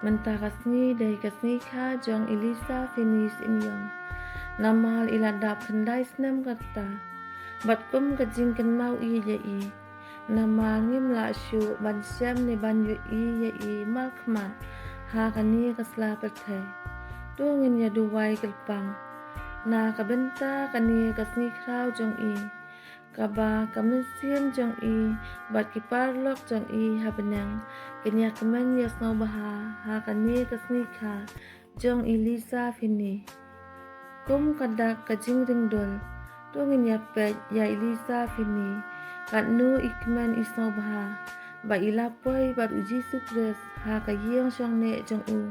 Menta kasni dari kasni ka jong Elisa finis inyong. Namal iladap kendai senam kata. Bat kum kajing kan mau i ya i. Namal ngim la syu ban syam ne ban yu i ya i mal kmat. Ha kani kasla pertai. Tu ngin ya duwai kelpang. Na kabenta kani kasni krau jong i. Kaba kamesim jong i bat kiparlok jong i habenang kenya kemen yasno baha ha kani kasni ka jong Elisa fini kum kadak kajing ringdol tungin ya pet ya Elisa fini kat nu ikmen isno baha ba ilapoi bat uji sukres ha kayong jong ne jong u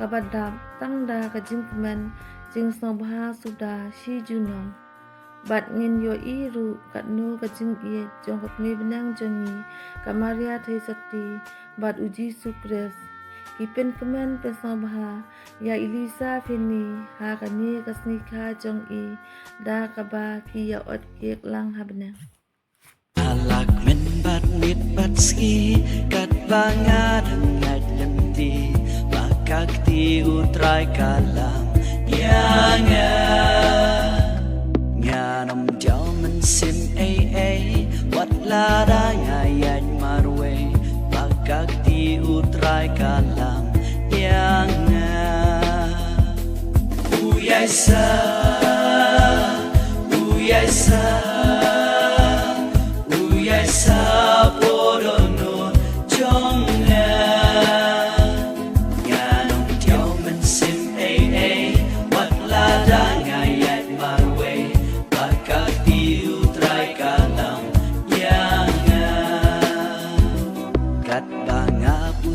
kabadap tangda kajing kemen jing sno baha sudah si junong bat ngin yo iru kat nu kajing iet jong kami benang jongi kamaria thai sakti bat uji sukres kipen kemen pesno baha ya Elisa fini ha kani kasni ka jong i da kaba ki ya ot kek lang ha benang alak men bat mit bat ski kat banga dengat lemti bakak ti utrai kalam yanga nom chao mình xin wat la da ngayat marwe bakak ti utrai kalam yang uyai sa porono jonga nom chao mình xin wat la da ngayat marwe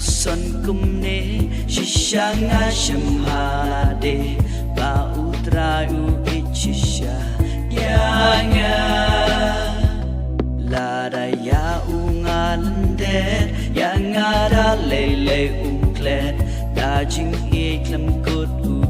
son kumne shishanga shamhade ba utra u ichisha yanga la da ya ungalande yanga da lele unklet da jing iklam kut u